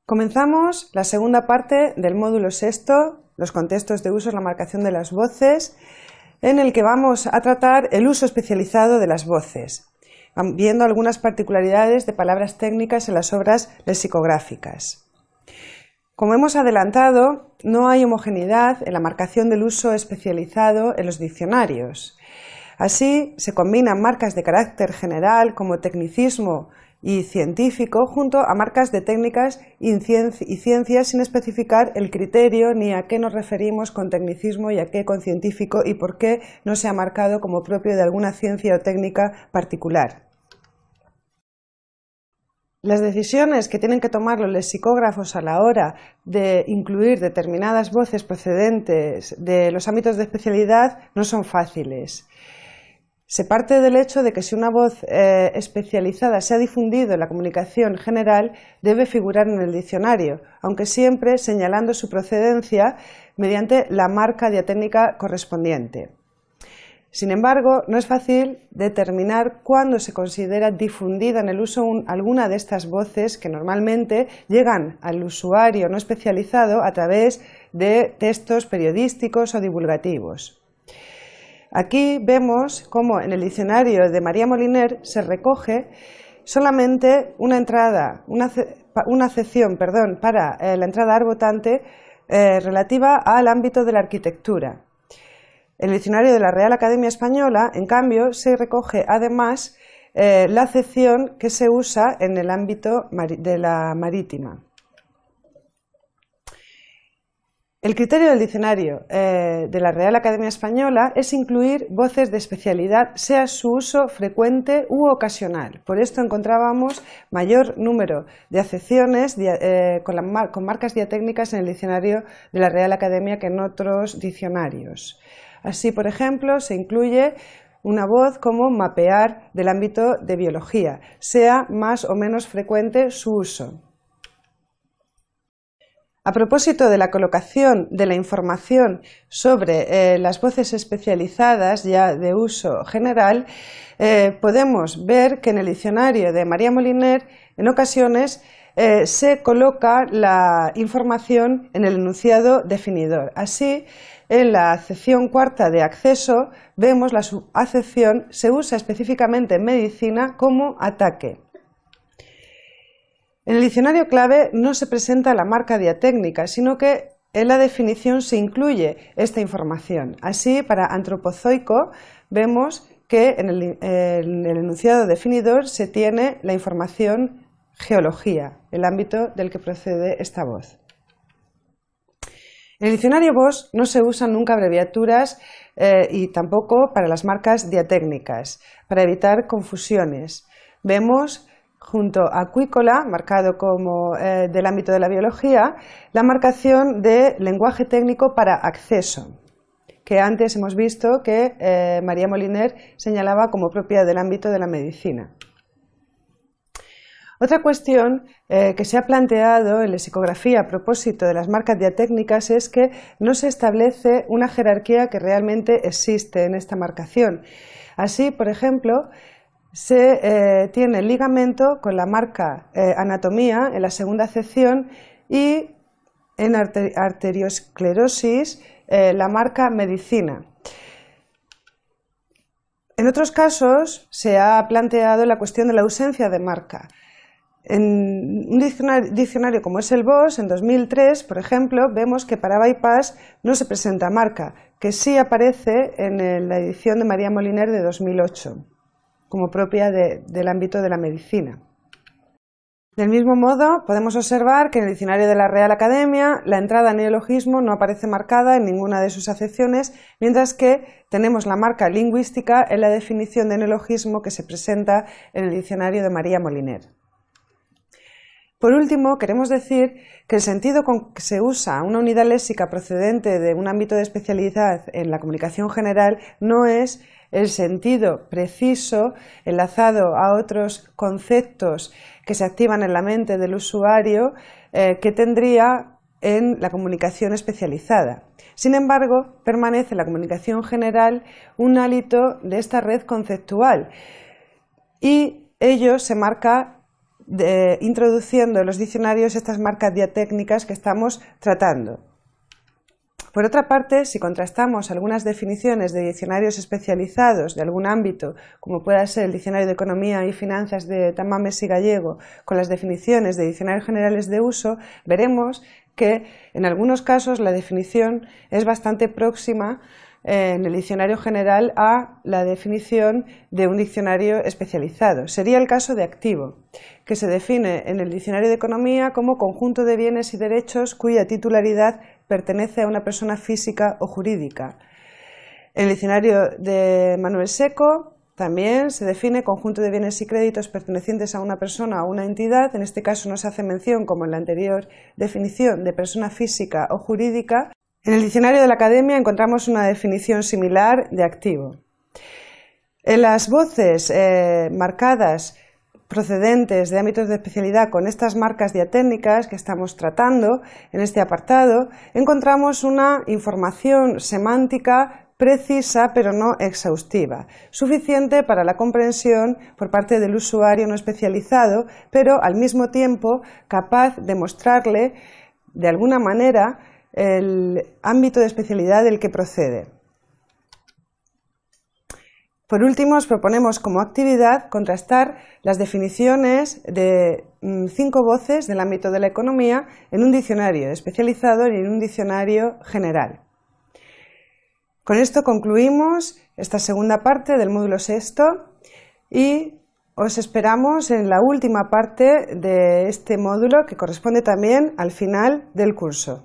Comenzamos la segunda parte del módulo sexto, los contextos de uso, la marcación de las voces, en el que vamos a tratar el uso especializado de las voces, viendo algunas particularidades de palabras técnicas en las obras lexicográficas. Como hemos adelantado, no hay homogeneidad en la marcación del uso especializado en los diccionarios. Así, se combinan marcas de carácter general como tecnicismo y científico junto a marcas de técnicas y ciencias sin especificar el criterio ni a qué nos referimos con tecnicismo y a qué con científico y por qué no se ha marcado como propio de alguna ciencia o técnica particular. Las decisiones que tienen que tomar los lexicógrafos a la hora de incluir determinadas voces procedentes de los ámbitos de especialidad no son fáciles. Se parte del hecho de que si una voz especializada se ha difundido en la comunicación general, debe figurar en el diccionario, aunque siempre señalando su procedencia mediante la marca diatécnica correspondiente. Sin embargo, no es fácil determinar cuándo se considera difundida en el uso alguna de estas voces que normalmente llegan al usuario no especializado a través de textos periodísticos o divulgativos. Aquí vemos cómo en el diccionario de María Moliner se recoge solamente una acepción para la entrada arbotante relativa al ámbito de la arquitectura. En el diccionario de la Real Academia Española, en cambio, se recoge además la acepción que se usa en el ámbito de la marítima. El criterio del diccionario de la Real Academia Española es incluir voces de especialidad, sea su uso frecuente u ocasional. Por esto encontrábamos mayor número de acepciones con marcas diatécnicas en el diccionario de la Real Academia que en otros diccionarios. Así, por ejemplo, se incluye una voz como mapear del ámbito de biología, sea más o menos frecuente su uso. A propósito de la colocación de la información sobre las voces especializadas ya de uso general, podemos ver que en el diccionario de María Moliner en ocasiones se coloca la información en el enunciado definidor. Así, en la acepción cuarta de acceso vemos la subacepción se usa específicamente en medicina como ataque. En el diccionario clave no se presenta la marca diatécnica, sino que en la definición se incluye esta información. Así, para antropozoico vemos que en el enunciado definidor se tiene la información geología, el ámbito del que procede esta voz. En el diccionario VOS no se usan nunca abreviaturas y tampoco para las marcas diatécnicas, para evitar confusiones. Vemos junto a acuícola, marcado como del ámbito de la biología, la marcación de lenguaje técnico para acceso, que antes hemos visto que María Moliner señalaba como propia del ámbito de la medicina. Otra cuestión que se ha planteado en lexicografía a propósito de las marcas diatécnicas es que no se establece una jerarquía que realmente existe en esta marcación. Así, por ejemplo, se tiene el ligamento con la marca anatomía en la segunda acepción y en arteriosclerosis la marca medicina. En otros casos se ha planteado la cuestión de la ausencia de marca. En un diccionario como es el VOS, en 2003, por ejemplo, vemos que para bypass no se presenta marca, que sí aparece en la edición de María Moliner de 2008. Como propia del ámbito de la medicina. Del mismo modo, podemos observar que en el diccionario de la Real Academia la entrada neologismo no aparece marcada en ninguna de sus acepciones, mientras que tenemos la marca lingüística en la definición de neologismo que se presenta en el diccionario de María Moliner. Por último, queremos decir que el sentido con que se usa una unidad léxica procedente de un ámbito de especialidad en la comunicación general no es el sentido preciso enlazado a otros conceptos que se activan en la mente del usuario que tendría en la comunicación especializada. Sin embargo, permanece en la comunicación general un hálito de esta red conceptual y ello se marca introduciendo en los diccionarios estas marcas diatécnicas que estamos tratando. Por otra parte, si contrastamos algunas definiciones de diccionarios especializados de algún ámbito, como pueda ser el Diccionario de Economía y Finanzas de Tamames y Gallego, con las definiciones de diccionarios generales de uso, veremos que en algunos casos la definición es bastante próxima en el diccionario general a la definición de un diccionario especializado. Sería el caso de activo, que se define en el Diccionario de Economía como conjunto de bienes y derechos cuya titularidad pertenece a una persona física o jurídica. En el Diccionario de Manuel Seco también se define conjunto de bienes y créditos pertenecientes a una persona o una entidad. En este caso no se hace mención, como en la anterior definición, de persona física o jurídica. En el Diccionario de la Academia encontramos una definición similar de activo. En las voces marcadas procedentes de ámbitos de especialidad con estas marcas diatécnicas que estamos tratando en este apartado, encontramos una información semántica precisa pero no exhaustiva, suficiente para la comprensión por parte del usuario no especializado, pero al mismo tiempo capaz de mostrarle de alguna manera el ámbito de especialidad del que procede. Por último, os proponemos como actividad contrastar las definiciones de 5 voces del ámbito de la economía en un diccionario especializado y en un diccionario general. Con esto concluimos esta segunda parte del módulo sexto y os esperamos en la última parte de este módulo que corresponde también al final del curso.